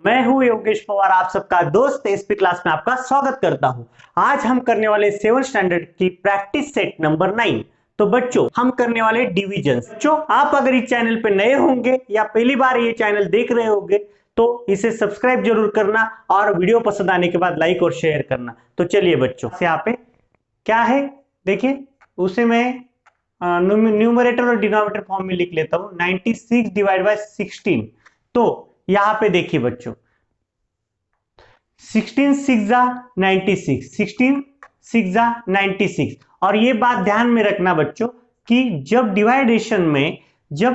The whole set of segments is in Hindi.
मैं हूं योगेश पवार, आप सबका दोस्त। एसपी क्लास में आपका स्वागत करता हूं। आज हम करने वाले 7th स्टैंडर्ड की प्रैक्टिस सेट नंबर 9। तो बच्चों, हम करने वाले डिविजन्स। बच्चों, आप अगर इस चैनल पे नए होंगे या पहली बार ये चैनल देख रहे होंगे तो इसे सब्सक्राइब जरूर करना और वीडियो पसंद आने के बाद लाइक और शेयर करना। तो चलिए बच्चों, यहाँ पे क्या है देखिए, उसे मैं न्यूमरेटर और डिनोमिनेटर फॉर्म में लिख लेता हूं। 96 डिवाइड बाय 16। तो यहां पे देखिए बच्चों, 16 6 जा 96, 16 6 जा 96। और ये बात ध्यान में रखना बच्चों कि जब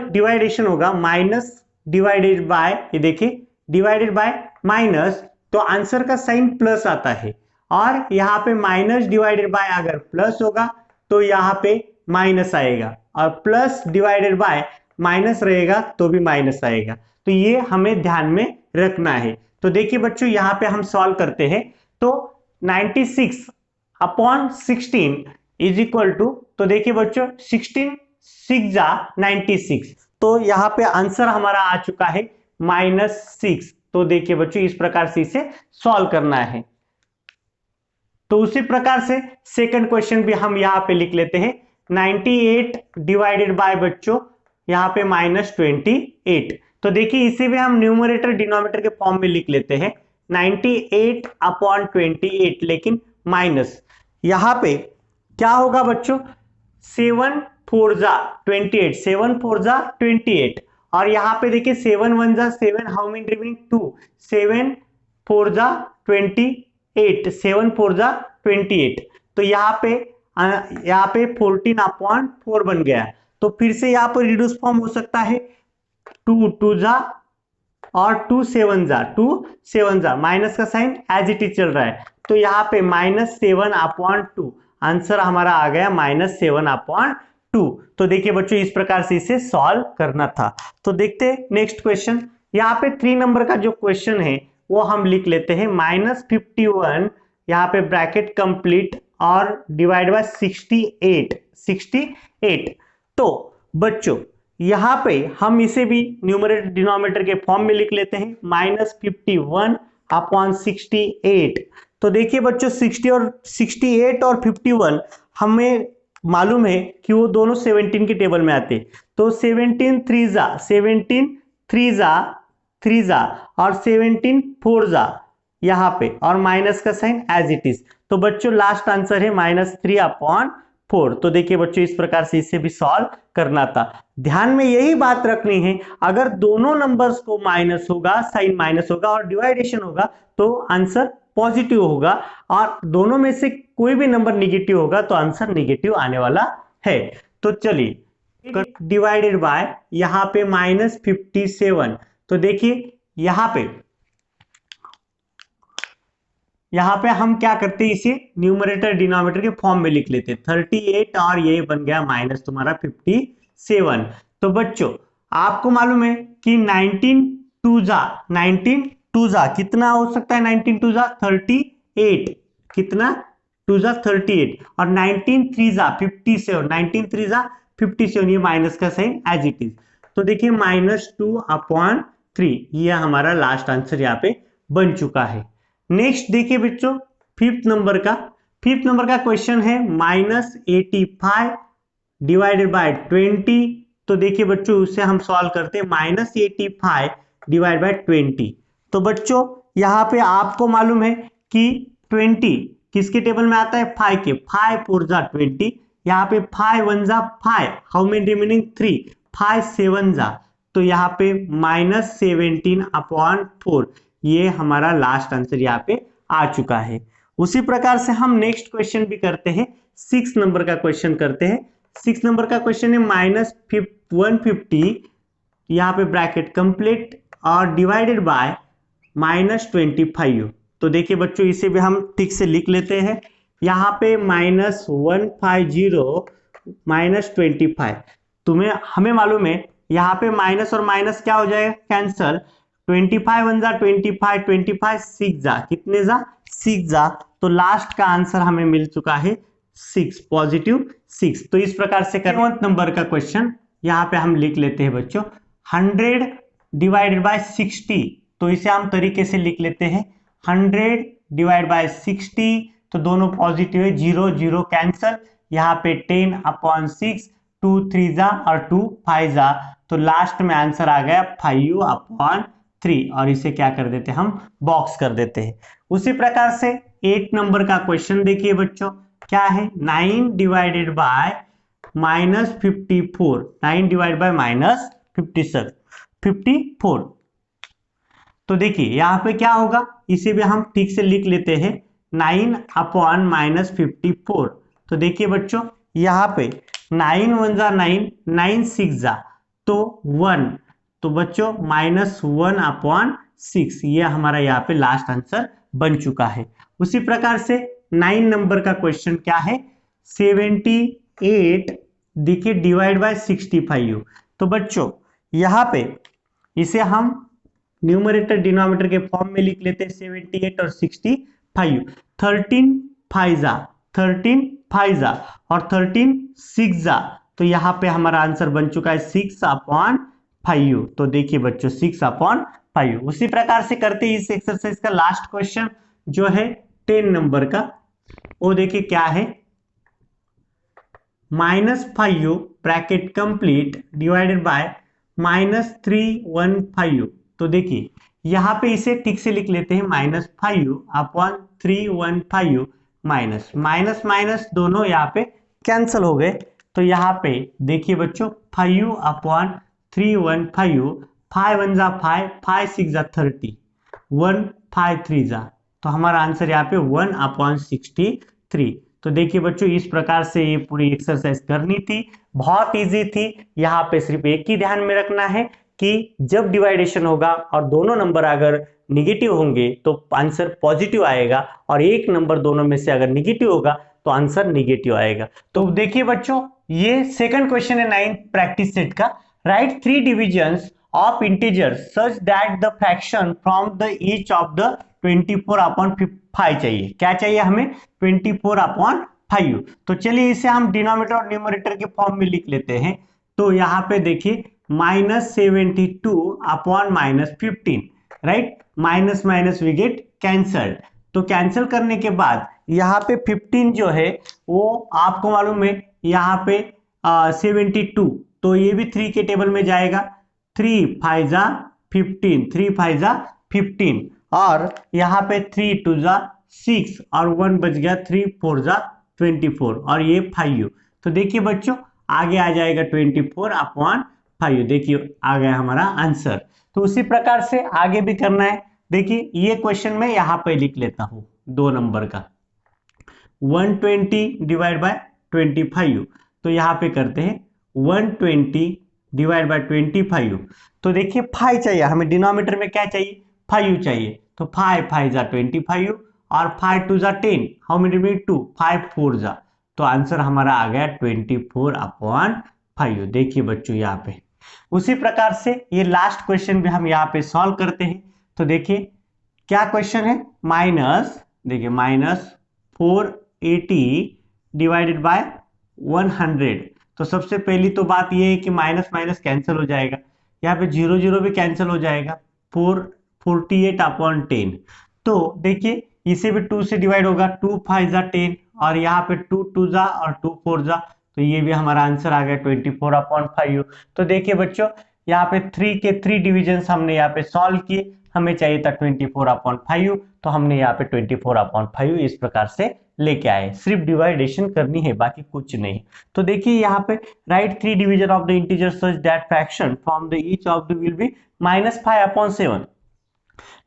डिवाइडेशन होगा माइनस डिवाइडेड बाय, ये देखिए डिवाइडेड बाय माइनस, तो आंसर का साइन प्लस आता है। और यहाँ पे माइनस डिवाइडेड बाय अगर प्लस होगा तो यहाँ पे माइनस आएगा, और प्लस डिवाइडेड बाय माइनस रहेगा तो भी माइनस आएगा। तो ये हमें ध्यान में रखना है। तो देखिए बच्चों, यहाँ पे हम सॉल्व करते हैं। तो 96 अपॉन 16 इज इक्वल टू, तो देखिए बच्चों 16 6 जा 96, तो यहाँ पे आंसर हमारा आ चुका है -6। तो देखिए बच्चों, इस प्रकार से इसे सॉल्व करना है। तो उसी प्रकार से सेकंड क्वेश्चन भी हम यहाँ पे लिख लेते हैं। 98 डिवाइडेड बाय बच्चों यहाँ पे -28। तो देखिए इसे भी हम न्यूमरेटर डिनोमिनेटर के फॉर्म में लिख लेते हैं। 98 अपॉन 28, लेकिन माइनस यहाँ पे क्या होगा बच्चों, 7 4 जा 28, 7 4 जा 28। और यहाँ पे देखिए 7 1 जा 7, हाउ मेनी रिमेनिंग 2, 7 4 जा 28, 7 4 जा 28। तो यहाँ पे 14 अपॉन 4 बन गया। तो फिर से यहाँ पर रिड्यूस फॉर्म हो सकता है, 2 2 जा और 2 7 जा, 2 7 जा, माइनस का साइन एज इट इज चल रहा है। तो यहाँ पे -7 अपॉन 2, आंसर हमारा आ गया -7 अपॉन 2। तो देखिए बच्चों, इस प्रकार से इसे सॉल्व करना था। तो देखते हैं नेक्स्ट क्वेश्चन। यहाँ पे 3 नंबर का जो क्वेश्चन है वो हम लिख लेते हैं। -51 यहाँ पे ब्रैकेट कंप्लीट और डिवाइड बाय 68। तो बच्चों यहां पे हम इसे भी न्यूमरेटर डिनोमिनेटर के फॉर्म में लिख लेते हैं। -51 अपॉन 68। तो देखिए बच्चों, 68 और 51 हमें मालूम है कि वो दोनों 17 के टेबल में आते। तो 17 3 जा 17 3 जा 3 जा और 17 4 जा यहाँ पे, और माइनस का साइन एज इट इज। तो बच्चों लास्ट आंसर है -3 अपॉन 4। तो देखिए बच्चों, इस प्रकार से इसे भी सॉल्व करना था। ध्यान में यही बात रखनी है, अगर दोनों नंबर्स को माइनस होगा, साइन माइनस होगा और डिवाइडेशन होगा तो आंसर पॉजिटिव होगा, और दोनों में से कोई भी नंबर निगेटिव होगा तो आंसर निगेटिव आने वाला है। तो चलिए, डिवाइडेड बाय यहाँ पे -57। तो देखिए यहाँ पे हम क्या करते हैं, इसे न्यूमरेटर डिनोमिनेटर के फॉर्म में लिख लेते हैं। 38 और ये बन गया माइनस तुम्हारा 57। तो बच्चों आपको मालूम है कि 19 2 जा कितना हो सकता है, 19 2 जा 38, कितना 2 जा 38, और 19 3 जा 57, 19 3 जा 57, ये माइनस का साइन एज इट इज। तो देखिए -2 अपॉन 3, ये हमारा लास्ट आंसर यहाँ पे बन चुका है। नेक्स्ट देखिए बच्चों, फिफ्थ नंबर का क्वेश्चन है -85 डिवाइडेड बाय 20। तो देखिए बच्चों, उसे हम सॉल्व करते हैं। -85 डिवाइड बाय 20। तो बच्चों यहाँ पे आपको मालूम है कि 20 किसके टेबल में आता है, 5 के। 5 4 जा 20, यहाँ पे 5 1 जा 5, हाउ मेनी रिमेनिंग 3, 5 7 जा, तो यहाँ पे -17 अपॉन 4, ये हमारा लास्ट आंसर यहाँ पे आ चुका है। उसी प्रकार से हम नेक्स्ट क्वेश्चन भी करते हैं। 6 नंबर का क्वेश्चन करते हैं। 6 नंबर का क्वेश्चन है -150, यहाँ पे ब्रैकेट कंप्लीट और डिवाइडेड बाय -25। तो देखिए बच्चों, इसे भी हम ठीक से लिख लेते हैं। यहाँ पे -150 -25, हमें मालूम है यहाँ पे माइनस और माइनस क्या हो जाएगा, कैंसल। 25 1 जा 25, 25 6 जा, कितने जा 6 जा। तो लास्ट का आंसर हमें मिल चुका है 6, पॉजिटिव 6। तो इस प्रकार से 7 नंबर का क्वेश्चन यहाँ पे हम लिख लेते हैं बच्चों। 100 डिवाइडेड बाय 60। तो इसे हम तरीके से लिख लेते हैं 100 डिवाइड बाय 60, तो दोनों पॉजिटिव है, 0 0 कैंसल, यहाँ पे 10/6, 2 3 जा और 2 5 जा, तो लास्ट में आंसर आ गया 5/3 और इसे क्या कर देते हैं हम बॉक्स कर देते हैं। उसी प्रकार से 8 नंबर का क्वेश्चन देखिए बच्चों, क्या है 9 डिवाइडेड बाय -54, 9 डिवाइड बाय -54, तो देखिए यहाँ पे क्या होगा, इसे भी हम ठीक से लिख लेते हैं 9/-54, तो देखिए बच्चों यहाँ पे 9 1 जा 9, 9 6 जा तो 1, तो बच्चों -1/6, ये हमारा यहाँ पे लास्ट आंसर बन चुका है। उसी प्रकार से 9 नंबर का क्वेश्चन क्या है 78 देखिए डिवाइड बाय 65, तो बच्चों यहाँ पे इसे हम न्यूमरेटर डिनोमिनेटर के फॉर्म में लिख लेते हैं 78 और 65, 13 5 जा 13 5 जा और 13 6 जा, तो यहाँ पे हमारा आंसर बन चुका है 6/5, तो देखिए बच्चों 6/5। उसी प्रकार से करते हैं इस एक्सरसाइज का लास्ट क्वेश्चन जो है 10 नंबर का, वो देखिए क्या है -5 ब्रैकेट कंप्लीट डिवाइडेड बाय -315, तो देखिए यहाँ पे इसे ठीक से लिख लेते हैं -5/315, माइनस दोनों यहाँ पे कैंसल हो गए, तो यहाँ पे देखिए बच्चों 5/315, 5 1 जा 5, 5 6 जा 30, 1 5 3 जा, तो हमारा आंसर यहाँ पे 1/63। तो देखिए बच्चों इस प्रकार से ये पूरी एक्सरसाइज करनी थी, बहुत इजी थी। यहाँ पे सिर्फ एक ही ध्यान में रखना है कि जब डिवाइडेशन होगा और दोनों नंबर अगर निगेटिव होंगे तो आंसर पॉजिटिव आएगा, और एक नंबर दोनों में से अगर निगेटिव होगा तो आंसर निगेटिव आएगा। तो देखिए बच्चों ये सेकंड क्वेश्चन है 9th प्रैक्टिस सेट का, right 3 divisions of integers such that the fraction from the each of the 24/5 चाहिए। क्या चाहिए हमें 24/5। तो चलिए इसे हम डिनोमिनेटर और न्यूमरेटर के फॉर्म में लिख लेते हैं। तो यहाँ पे देखिए -72/-15, right, minus minus we get cancelled, तो कैंसिल करने के बाद यहाँ पे 15 जो है वो आपको मालूम है यहाँ पे 72, तो ये भी 3 के टेबल में जाएगा, 3 5 जा 15, 3 5 जा 15, और यहाँ पे 3 2 जा 6 और 1 बच गया, 3 4 जा 24 और ये 5, तो देखिए बच्चों आगे आ जाएगा 24/5, देखिए आ गया हमारा आंसर। तो उसी प्रकार से आगे भी करना है। देखिए ये क्वेश्चन मैं यहाँ पे लिख लेता हूँ 2 नंबर का 120 डिवाइड बाय 25, तो यहाँ पे करते हैं 120 डिवाइड बाय 25, तो देखिए 5 चाहिए हमें, डिनोमिनेटर में क्या चाहिए 5 चाहिए, तो 5 5 जा 25 और 5 2 जा 10, हाउ मेनी में 2, 5 4 जा, तो आंसर हमारा आ गया 24/5। देखिए बच्चों यहाँ पे उसी प्रकार से ये लास्ट क्वेश्चन भी हम यहाँ पे सॉल्व करते हैं। तो देखिए क्या क्वेश्चन है, देखिए -480 डिवाइडेड बाय 100, तो सबसे पहली तो बात ये है कि माइनस माइनस कैंसिल हो जाएगा, यहाँ पे 0 0 भी कैंसिल हो जाएगा, 448/10, तो देखिए इसे भी 2 से डिवाइड होगा, 2 5 जा 10 और यहाँ पे 2 2 जा और 2 4 जा, तो ये भी हमारा आंसर आ गया 24/5। तो देखिए बच्चों यहाँ पे 3 के 3 डिविजन हमने यहाँ पे सॉल्व किए, हमें चाहिए था 24/5, तो हमने यहाँ पे 24/5 इस प्रकार से लेके आए, सिर्फ डिवाइडेशन करनी है बाकी कुछ नहीं। तो देखिए यहाँ पे right 3 division of the integer such that fraction from the each of the will be -5/7,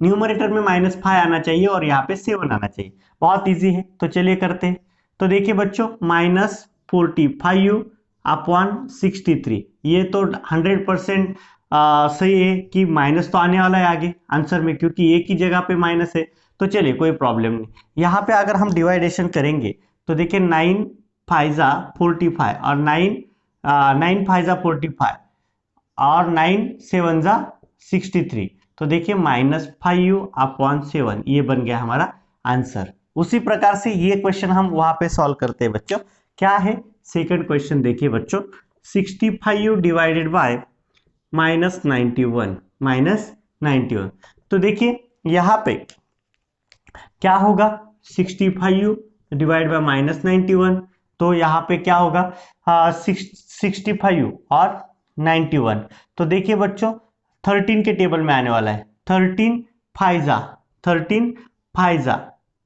numerator में -5 आना चाहिए और यहाँ पे 7 आना चाहिए, बहुत इजी है। तो चलिए करते हैं। तो देखिए बच्चों -45/63, ये तो 100% सही है कि माइनस तो आने वाला है आगे आंसर में, क्योंकि एक ही जगह पे माइनस है। तो चलिए कोई प्रॉब्लम नहीं, यहाँ पे अगर हम डिवाइडेशन करेंगे तो देखिए 9 5 जा 45 और 9 5 जा 45 और 9 7 जा 63, तो देखिए -5/7 ये बन गया हमारा आंसर। उसी प्रकार से ये क्वेश्चन हम वहां पे सॉल्व करते हैं बच्चों। क्या है सेकंड क्वेश्चन, देखिए बच्चों 65 डिवाइडेड बाय -91, तो देखिए यहाँ पे क्या होगा, 65u डिवाइड बाय माइनस 91, तो यहाँ पे क्या होगा 65u और 91। तो देखिए बच्चों 13 के टेबल में आने वाला है, 13 फाइजा, 13 फाइजा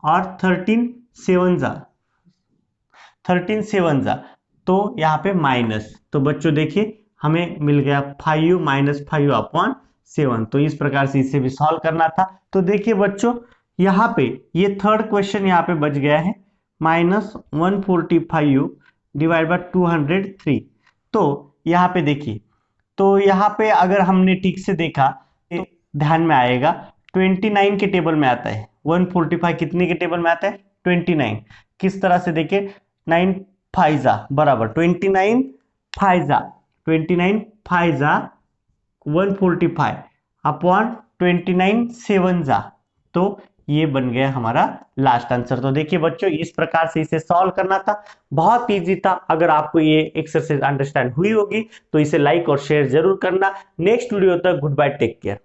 और 13 सेवनजा, 13 सेवनजा, तो यहाँ पे माइनस, तो बच्चों देखिए हमें मिल गया 5u माइनस 5u अपॉन 7। तो इस प्रकार से इसे भी सॉल्व करना था। तो देखिए बच्चों यहाँ पे ये थर्ड क्वेश्चन यहाँ पे बच गया है, माइनस 145u डिवाइड बाय 203। तो यहाँ पे देखिए, तो यहाँ पे अगर हमने ठीक से देखा तो ध्यान में आएगा 29 के टेबल में आता है, 145 कितने के टेबल में आता है 29। किस तरह से देखिए 9 फाइजा बराबर 29 फाइजा, 29 फाइजा 145 अपॉन 29 सेवनजा, तो ये बन गया हमारा लास्ट आंसर। तो देखिए बच्चों इस प्रकार से इसे सॉल्व करना था, बहुत इजी था। अगर आपको ये एक्सरसाइज अंडरस्टैंड हुई होगी तो इसे लाइक और शेयर जरूर करना। नेक्स्ट वीडियो तक गुड बाय, टेक केयर।